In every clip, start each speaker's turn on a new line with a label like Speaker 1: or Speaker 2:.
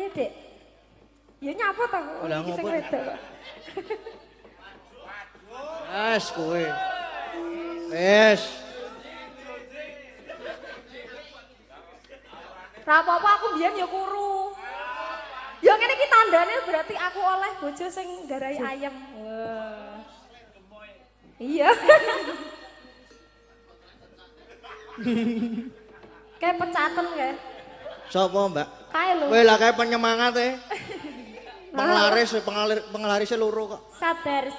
Speaker 1: Dek? Ya nyapa ta kok.
Speaker 2: Lah
Speaker 1: Iki sing
Speaker 2: ngopo?
Speaker 1: wedok kok.
Speaker 2: Wes kowe. Wes.
Speaker 1: Ra apa-apa aku mbiyen ya kuru. Ya ngene iki tandane berarti aku oleh bojo sing nggarai ayam. Wah. Iya. Kayak pecaten kayak.
Speaker 2: Sopo, Mbak?
Speaker 1: Kae lho.
Speaker 2: Kowe lah kae penyemangat e. Penglaris loro kok.
Speaker 3: Sabar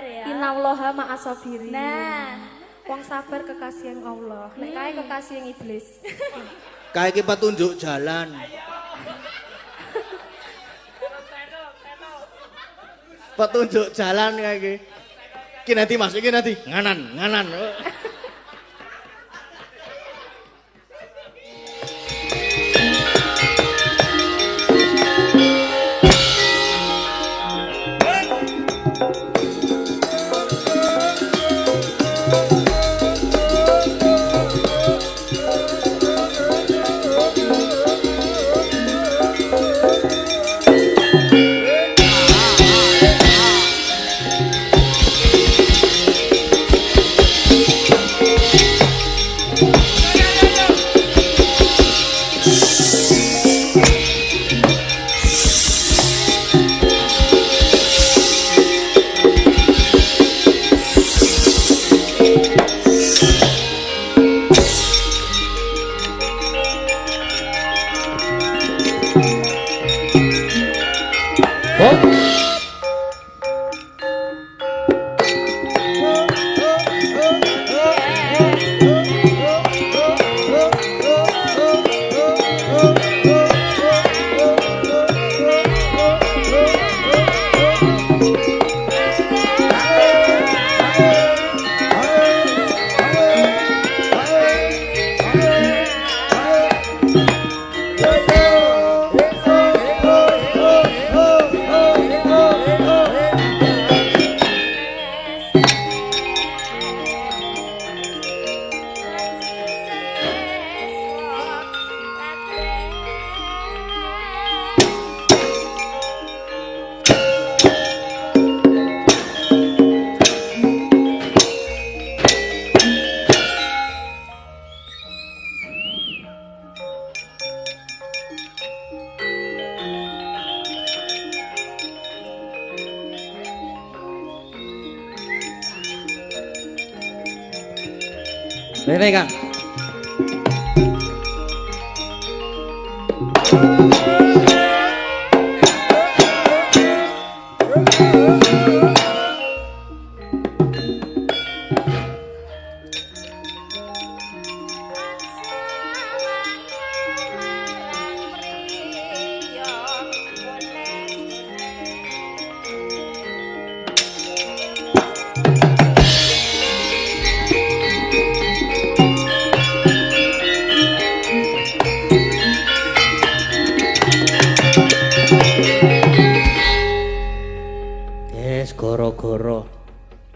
Speaker 3: ya.
Speaker 1: Innallaha ma'as-sabirin.
Speaker 3: Nah,
Speaker 1: Wong sabar kekasih yang Allah. Nek kae kekasih yang iblis.
Speaker 2: Kae iki petunjuk jalan. Petunjuk jalan kae iki. Iki nanti Mas, iki nanti. Nganan. Rene Kang.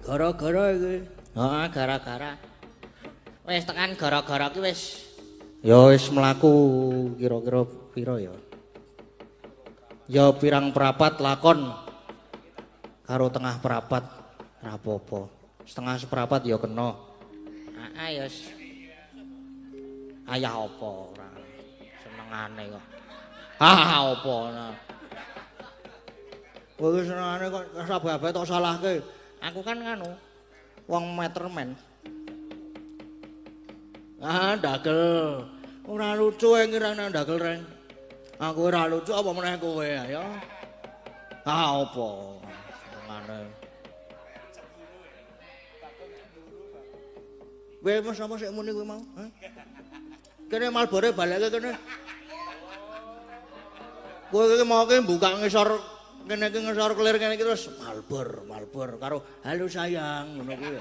Speaker 2: Gara-gara iki. Heeh, gara-gara. Wis tekan gara-gara ki wis ya wis mlaku kira-kira pira ya. Ya pirang perapat lakon karo tengah perapat ora apa-apa. Setengah seperapat ya kena. Heeh ya wis. Ayah apa ora senengane kok. Apa nah. Kowe senengane kok sababe tok salahke. Aku kan nganu wong meterman. Dagel. Ora lucu ngira nang dagel reng. Aku ora lucu apa meneh kowe ya. Apa? Senengane. Kowe mas apa sik muni kowe mau? Kene malbore baleke kene. Kowe iki mau ki buka ngisor kene iki ngisor kelir kene iki terus malbor karo halo sayang ngono kuwi.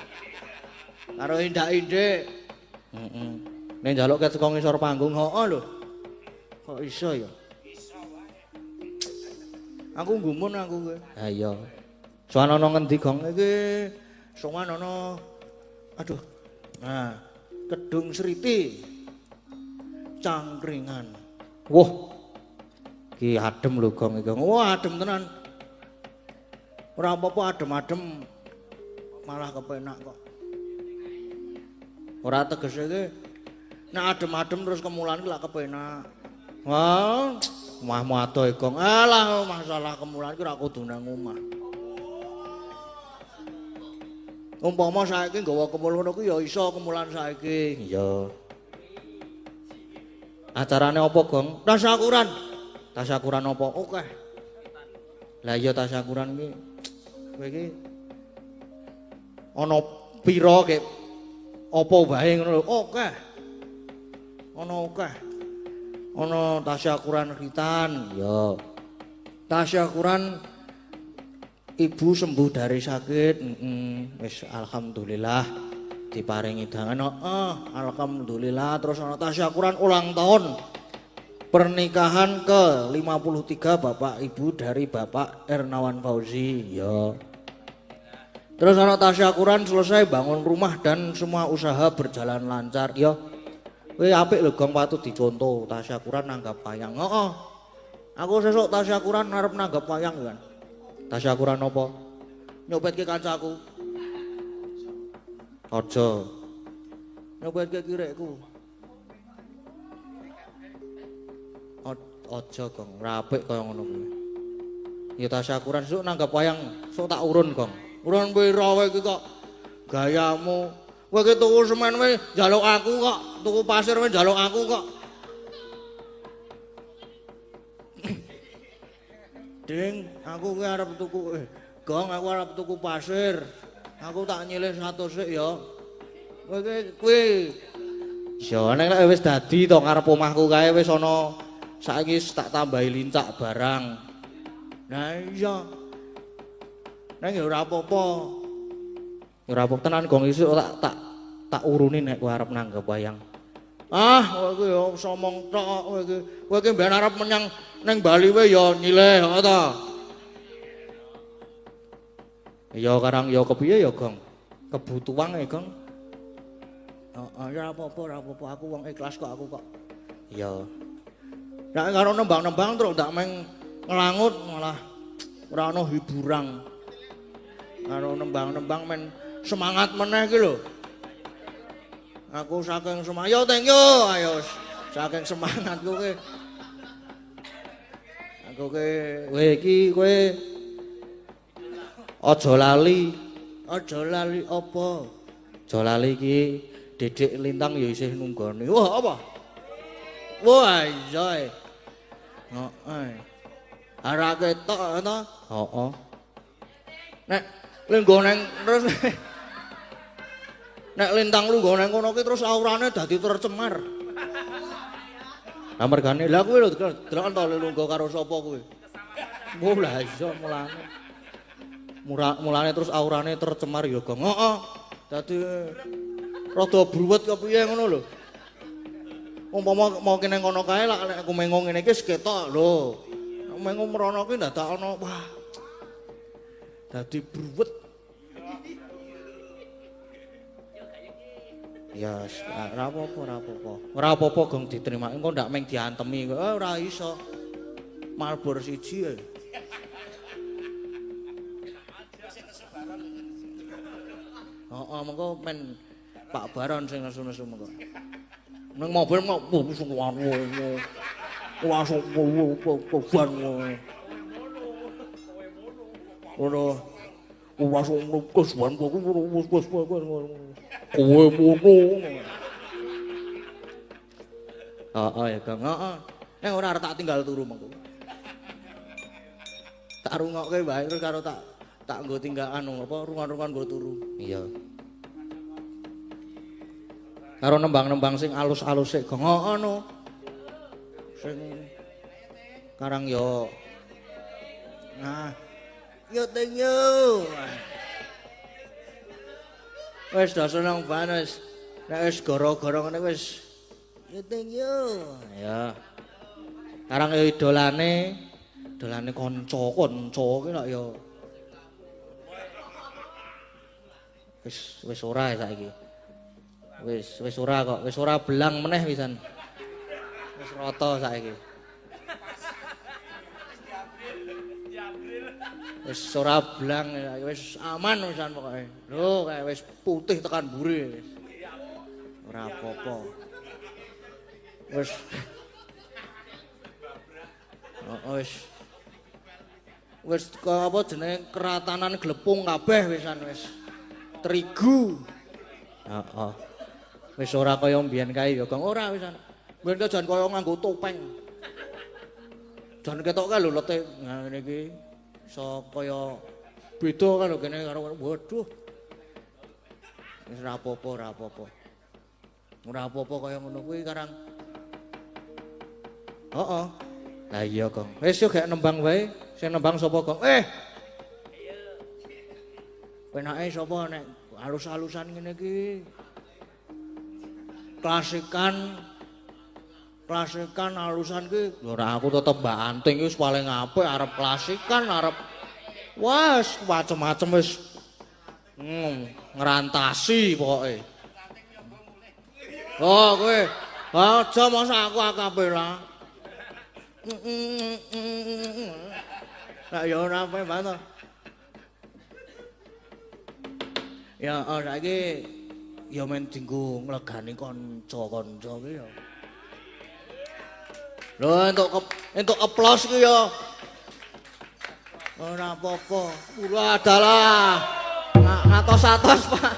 Speaker 2: Karo indak-indik. Heeh. Nek njaluk ket saka ngisor panggung hooh lho. Kok iso ya? Iso wae. Aku nggumun aku kowe. Ha iya. Soan ana ngendi gong iki? Soan ana aduh. Nah, Kedung Sriti. Cangkringan. Wah. Ki adem lho Gong iki. Wah, adem tenan. Ora apa-apa adem-adem malah kepenak kok. Ora tegese iki nek adem-adem terus kemulan ki lak kepenak. Wah, omahmu adoh Gong. Alah masalah kemulan ki ora kudu nang omah. Umpama saiki nggawa kemul ngono ku ya iso kemulan saiki. Iya. Acarane apa, Gong? Tasyakuran. Tasyakuran apa? Oke. Lah iya tasyakuran iki. Kowe iki ana pira kek apa wae ngono lho. Oke. Ana oke. Ana tasyakuran khitan, ya. Tasyakuran ibu sembuh dari sakit. Wis alhamdulillah diparingi dangan. Alhamdulillah. Terus ana tasyakuran ulang tahun pernikahan ke-53 Bapak Ibu dari Bapak Ernawan Fauzi. Ya. Terus ana tasyakuran selesai bangun rumah dan semua usaha berjalan lancar. Ya. Kowe apik lho Gong patut dicontoh tasyakuran nanggap wayang. Heeh. Aku sesuk tasyakuran arep nanggap wayang kan. Tasyakuran apa? Nyopetke kancaku. Aja. Nyopetke kirekku. Aja Gong, rapik kaya ngono kuwi. Ya tasyakuran sesuk nanggap wayang, sok tak urun Gong. Urun pira wae iki kok gayamu. Kowe iki tuku semen wae njaluk aku kok, tuku pasir wae njaluk aku kok. Ding, aku ki arep tuku Gong, aku arep tuku pasir. Aku tak nyilih 100 sik ya. Kowe iki ya nek wis dadi to ngarep omahku kae wis ana saiki tak tambahi lincak barang. Nah iya. Nang ya ora apa-apa. Ya ora apa tenan Gong isuk tak uruni nek kowe arep nanggap wayang. Kowe iki ya somong tok kowe iki. Kowe iki mben arep menyang ning Bali wae ya nyilih kok ta. Ya karang ya kepiye ya Gong? Kebutuhan Gong. Ya apa-apa aku wong ikhlas kok aku kok. Ya. Nek karo nembang-nembang terus ndak meng ngelangut malah ora ana hiburan. Karo nembang-nembang men semangat meneh iki lho. Aku saking semangat. Yo thank you. Ayo saking semangatku ki. Aku ki kowe iki kowe aja lali. Aja lali apa? Aja lali iki Dedek Lintang ya isih nunggoni. Wah apa? Wah iya. Heeh. Arek ketok to? Heeh. Nek lenggo nang terus nek Lintang lu nggo nang kono ki terus aurane dadi tercemar. Lah mergane lha kuwi lho delok to lungguh karo sapa kuwi. Oh lah iya mulane. Mulane terus aurane tercemar ya, Gong. Heeh. Dadi rada bruwet kepiye ngono lho. Umpama mau kene ngono kae lak nek aku mengo ngene iki ketok lho. Mengo merono ki dadak ana wah. Dadi bruwet. Ya ora apa-apa. Ora apa-apa Gong diterima. Engko ndak meng diantemi kok ora iso. Malbor siji ae. Mengko men Pak Baron sing nesu-nesu mengko. Nang mobil kok wis ngono. Langsung ban. Ora langsung kus ban kok wis kowe mono. Ya Kang. Nek ora arep tak tinggal turu mengko. Tak rungokke wae terus karo tak nggo tinggal anu apa rungan-rungan nggo turu. Iya. Karo nembang-nembang sing alus-alus sik Gong ngono. Sing karang yo. Nah. Yo thank you. Wis dah seneng banget. Nek wis goro-goro ngene wis yo thank you. Ya. Karang yo idolane kanca ki lak yo. Wis ora saiki. Wis ora kok, wis ora belang meneh pisan. Wis rata saiki. Wis ora blang, wis aman wisan pokoke. Lho, kayak wis putih tekan mburi wis. Ora apa-apa. Wis. Wis apa jenenge keratanan glepung kabeh wisan wis. Terigu. Heeh. Wis ora kaya mbiyen kae ya, Gong. Ora wisan. Mbiyen kan jan kaya nganggo topeng. Jan ketok kae lho lete ngene iki. So kaya beda kan lho kene karo waduh. Wis ora apa-apa, ora apa-apa. Ora apa-apa kaya ngono kuwi karang. Heeh. Lah iya, Gong. Wis yo gek nembang wae. Sing nembang sapa, Gong? Penake sapa nek halus-halusan ngene iki? Klasikan halusan ki ora aku tetep Mbak Anting wis paling apik arep klasikan arep wes macem-macem wis ngrantasi pokoke. Oh kowe aja masa aku akapela. Lah ya ora apa banget. Ya saiki ya men dinggo nglegani kanca-kanca ki ya. Lho entuk aplaus ki ya. Ora apa-apa. Ora adalah ngatos-atos, Pak.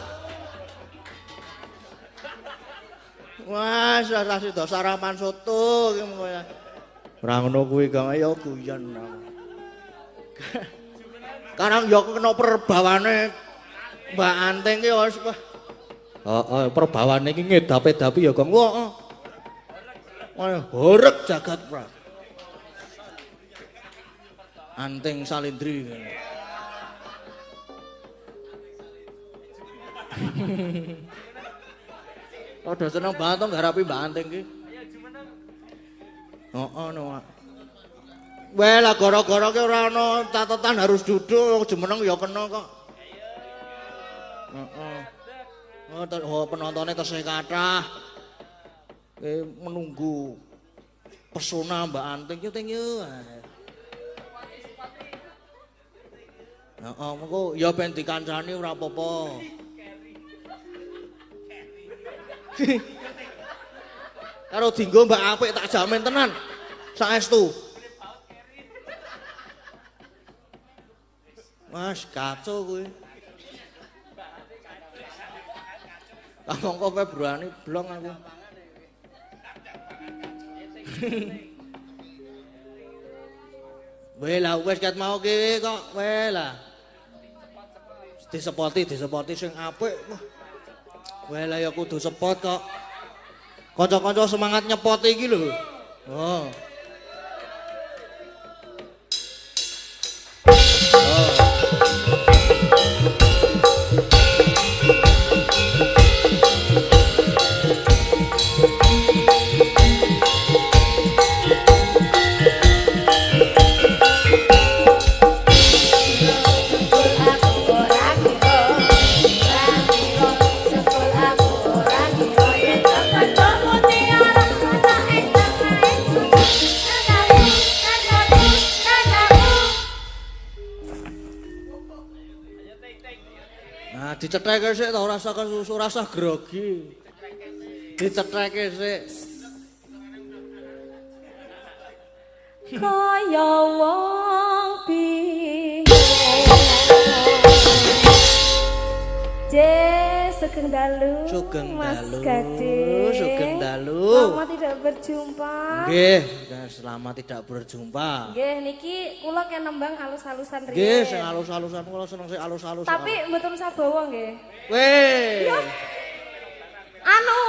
Speaker 2: Wah, ora sida sarapan soto ki ya. Ora ngono kuwi Kang ya guyon. Karang ya kena perbawane Mbak Anting ki wis heeh, perbawane iki ngedap-edapi ya Kang. Heeh. Wah, horeg jagat pra. Anting Salindri. Padha seneng banget to ngarapi Mbak Anting ki. Heeh no. Weh lah gara-gara ki ora ana catatan harus duduk jumeneng ya kena kok. Heeh. Oh, penontonnya tesih kathah. Menunggu pesona Mbak Anting yo teng yo. Heeh, mengko ya ben dikancani ora apa-apa. Karo dinggo Mbak apik tak jamin tenan. Saestu. Mas kacau kuwi. Mongko Februari blong aku. Weh lah wis ket mau ki kok weh lah. Disepoti sing apik. Weh lah ya kudu sepot kok. Kanca-kanca semangat nyepot iki lho. Oh. Dicetheke sik ta ora usah kesusu, ora usah grogi. Dicetheke sik.
Speaker 1: Kaya wong bingung. Sugeng dalu. Mas Gading.
Speaker 2: Sugeng dalu.
Speaker 1: Lama tidak berjumpa.
Speaker 2: Nggih, selamat tidak berjumpa.
Speaker 1: Nggih, niki kula kena nembang alus-alusan riyen.
Speaker 2: Nggih, sing alus-alusan kula seneng sing alus-alus.
Speaker 1: Tapi mboten sabawa nggih.
Speaker 2: Weh.
Speaker 1: Anu.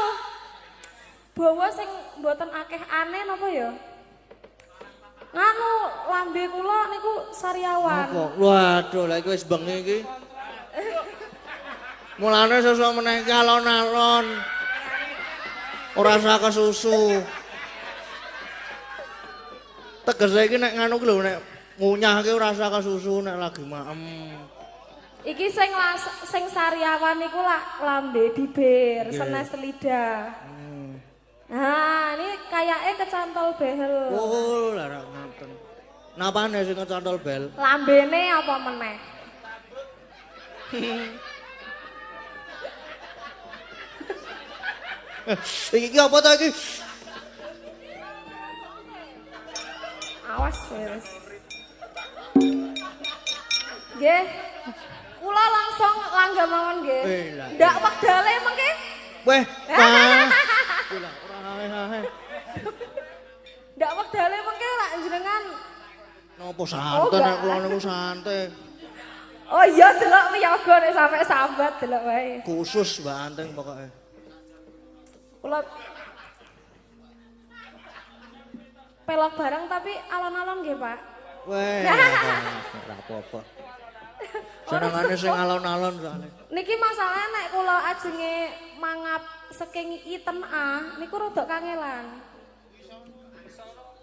Speaker 1: Bawa sing mboten akeh aneh napa ya? Nganu lambe kula niku sariawan.
Speaker 2: Apa? Waduh, lha iki wis bengi iki. Mulane sesuk meneh iki alon-alon. Ora usah kesusu. Tegese iki nek nganu ki lho nek ngunyah ki ora usah kesusu nek lagi maem.
Speaker 1: Iki sing sariawan niku lambe bibir, senes lidah. Nah, ini kayaknya kecantol behel.
Speaker 2: Oh, lara ngoten. Napane sing kecantol bel?
Speaker 1: Lambene apa meneh?
Speaker 2: Iki apa to iki?
Speaker 1: Awas wis. Nggih. Kula langsung langga mawon nggih. Ndak wekdale mengke.
Speaker 2: Weh, Pak. Kula ora hae-hae.
Speaker 1: Ndak wekdale mengke lak jenengan.
Speaker 2: Napa santai nek kula niku santai.
Speaker 1: Oh iya delok wiyaga nek sampe sambat delok wae.
Speaker 2: Khusus Mbak Anteng pokoke.
Speaker 1: Kula pelok bareng tapi alon-alon nggih, Pak.
Speaker 2: Weh, ora apa-apa. Senengane sing alon-alon soalé.
Speaker 1: Niki masalahnya nek kula ajenge mangap saking iten A niku rada kangelan.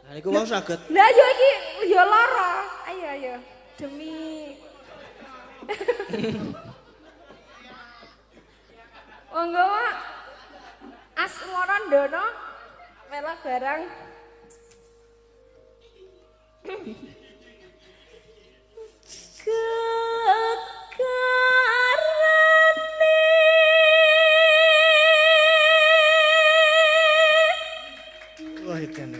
Speaker 2: Lah niku wau saged.
Speaker 1: Lah ya iki ya lara. Ayo ayo. Demi Monggo, Pak. Asmara ndono pelok bareng.
Speaker 2: Wah, edan.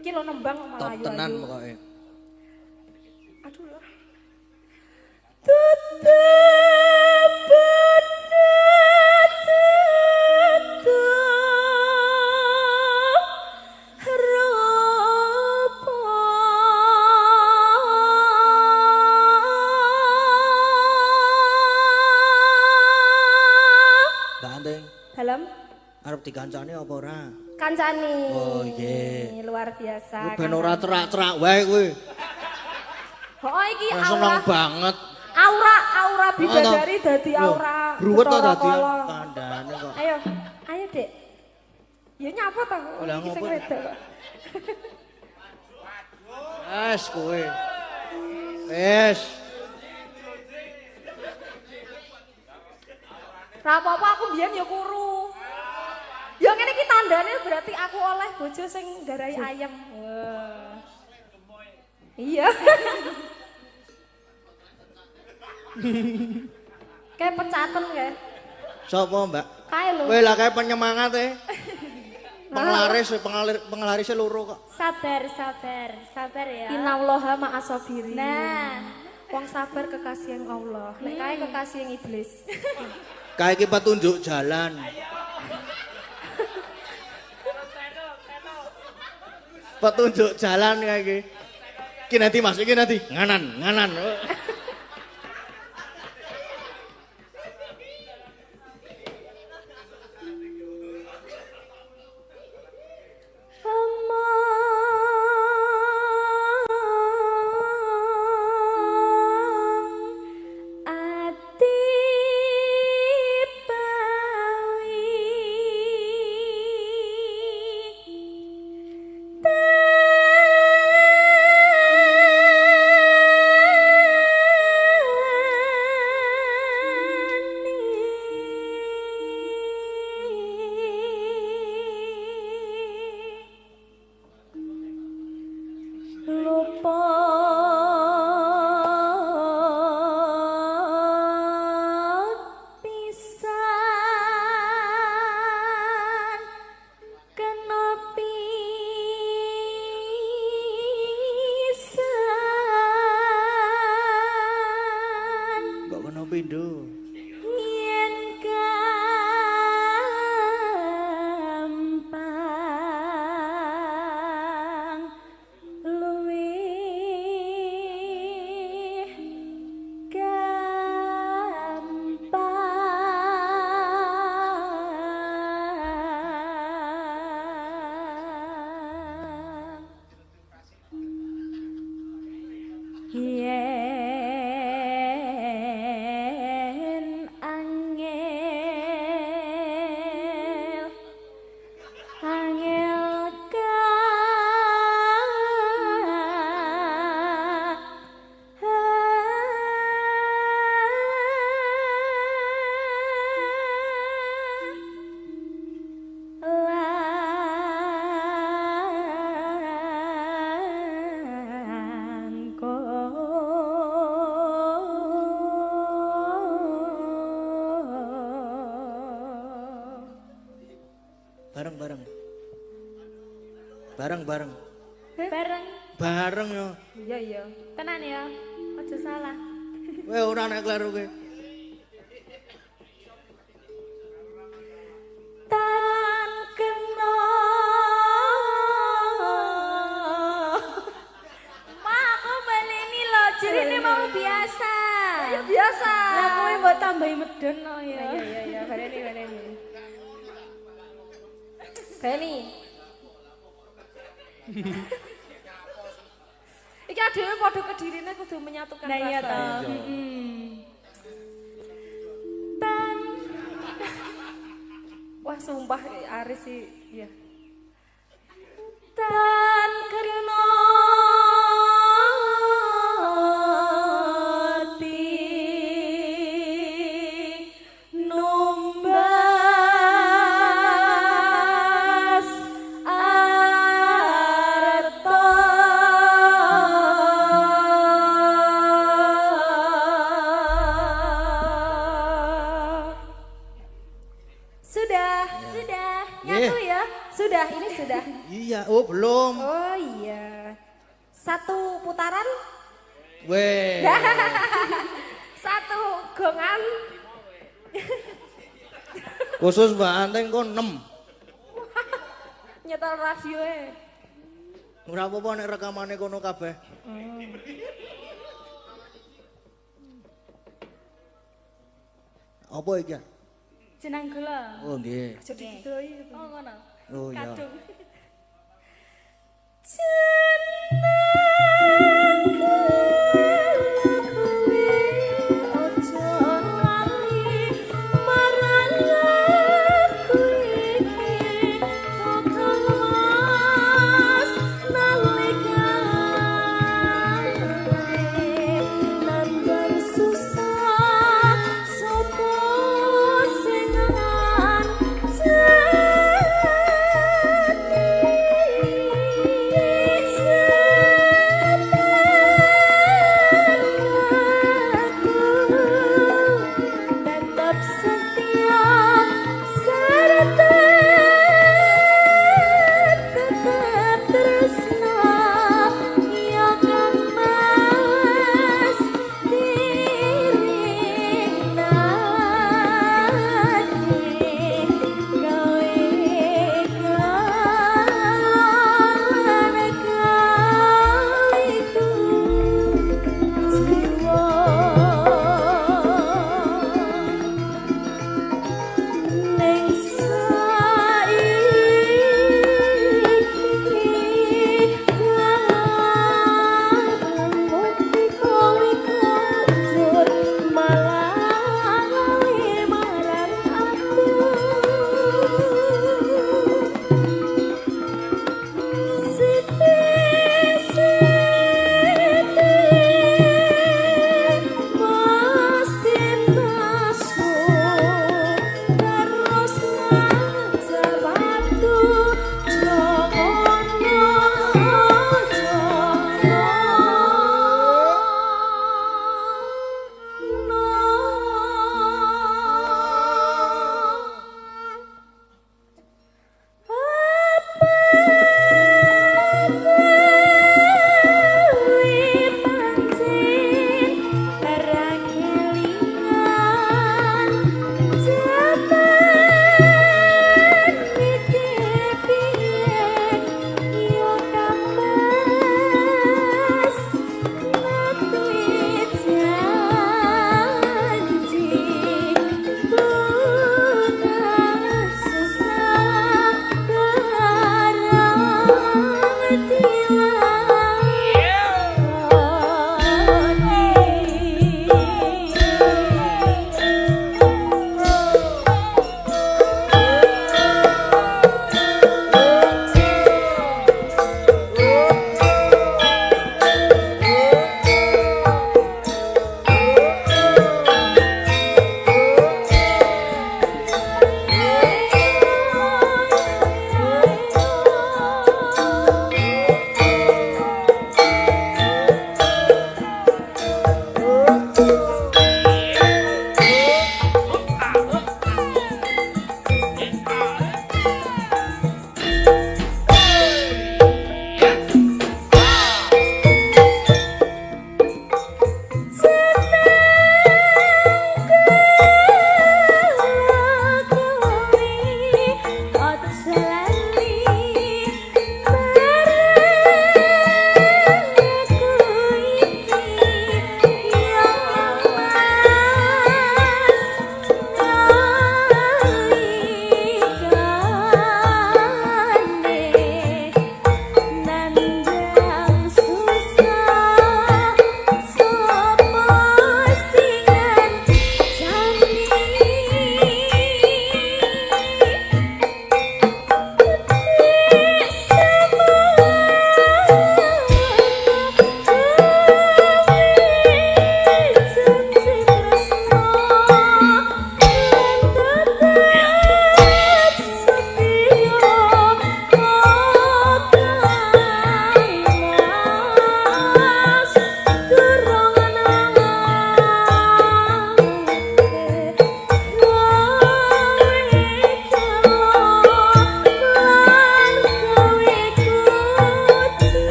Speaker 1: Iki lho nembang malah
Speaker 2: Top
Speaker 1: ayu.
Speaker 2: tenan pokoke.
Speaker 1: Aduh lah.
Speaker 2: Mbak Anteng,
Speaker 1: Dalam
Speaker 2: arep dikancani apa ora?
Speaker 1: kancani.
Speaker 2: Oh, nggih.
Speaker 1: Luar biasa.
Speaker 2: Ben ora terak-terak wae kuwi.
Speaker 1: Oh iki
Speaker 2: Wah, seneng
Speaker 1: aura.
Speaker 2: banget.
Speaker 1: Aura bidadari dadi
Speaker 2: Loh,
Speaker 1: aura.
Speaker 2: Ruwet to
Speaker 1: Bathara
Speaker 2: dadi
Speaker 1: Kala.
Speaker 2: kandhane kok.
Speaker 1: Ayo, ayo Dek. Ya nyapa to?
Speaker 2: Lah,
Speaker 1: Iki sing
Speaker 2: ngopo?
Speaker 1: wedok kok.
Speaker 2: Wes kowe. Wes.
Speaker 1: Ra apa-apa aku mbiyen ya kuru. Ya ngene iki tandane berarti aku oleh bojo sing nggarai ayam. Wah. Iya. Kayak pecaten kayak.
Speaker 2: Sopo, Mbak?
Speaker 1: Kae lho.
Speaker 2: Kowe lah kae penyemangat e. Penglaris loro kok.
Speaker 3: Sabar ya.
Speaker 1: Innallaha ma'asabirin.
Speaker 3: Nah,
Speaker 1: Wong sabar kekasih yang Allah. Nek kae kekasih yang iblis.
Speaker 2: Kae iki petunjuk jalan. Petunjuk jalan kae iki. Iki nanti Mas, iki nanti. Nganan. bareng.
Speaker 3: Bareng.
Speaker 2: Bareng yo.
Speaker 1: Iya iya.
Speaker 3: Tenan ya. Aja salah.
Speaker 2: Kowe ora nek kleru kowe.
Speaker 3: Tan kena. Ma aku baleni lho, jerene mau biasa.
Speaker 1: Ya biasa.
Speaker 3: Lah kowe mbok tambahi medun no ya.
Speaker 1: Iya baleni. Beni. Iki adewe padha kedirine kudu menyatukan
Speaker 3: Nah iya
Speaker 1: rasa.
Speaker 3: toh. Tan.
Speaker 1: Wah sumpah Aris sih ya.
Speaker 3: Tan kena. Sudah. Nyatu ya?
Speaker 1: Sudah, ini sudah.
Speaker 2: Iya, oh belum.
Speaker 1: Oh iya. Satu putaran,
Speaker 2: Weh.
Speaker 1: satu gongan.
Speaker 2: Khusus Mbak Anteng kok 6.
Speaker 1: Nyetel radio e.
Speaker 2: Ora apa-apa nek rekamane kono kabeh. Apa iki?
Speaker 3: Jenang gula.
Speaker 2: Oh nggih.
Speaker 1: Jadi didoi.
Speaker 3: Oh ngono.
Speaker 2: Oh iya.
Speaker 3: Kadung.
Speaker 1: Susah, sopo sengan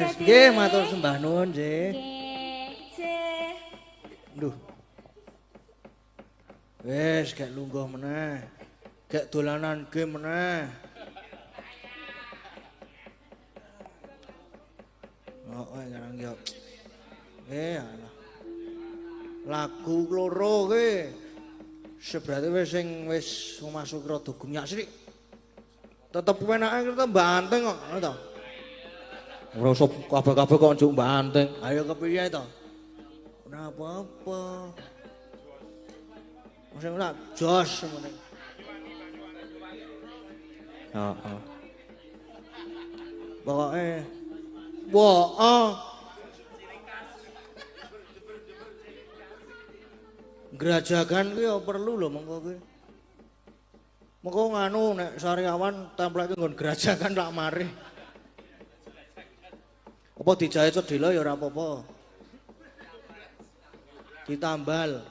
Speaker 2: Wis, nggih matur sembah nuwun nggih.
Speaker 3: Nggih.
Speaker 2: Duh. Wis gek lungguh meneh. Gek dolanan game meneh. Oh, sekarang yo. Alah. Lagu loro kuwi seberarti wis sing wis masuk rada gunyak sithik. Tetep penake kita banteng kok, ngono to. Ora usah kabeh-kabeh kok njuk banteng. Ayo kepiye to? Ora apa-apa. Sing ora jos ngene. Heeh. Pokoke Gerajakan kuwi ya perlu lho mengko kuwi. Mengko nganu nek Sariawan template nggon gerajakan lak mari. Apa dijahit sedhela ya ora apa-apa. Ditambal.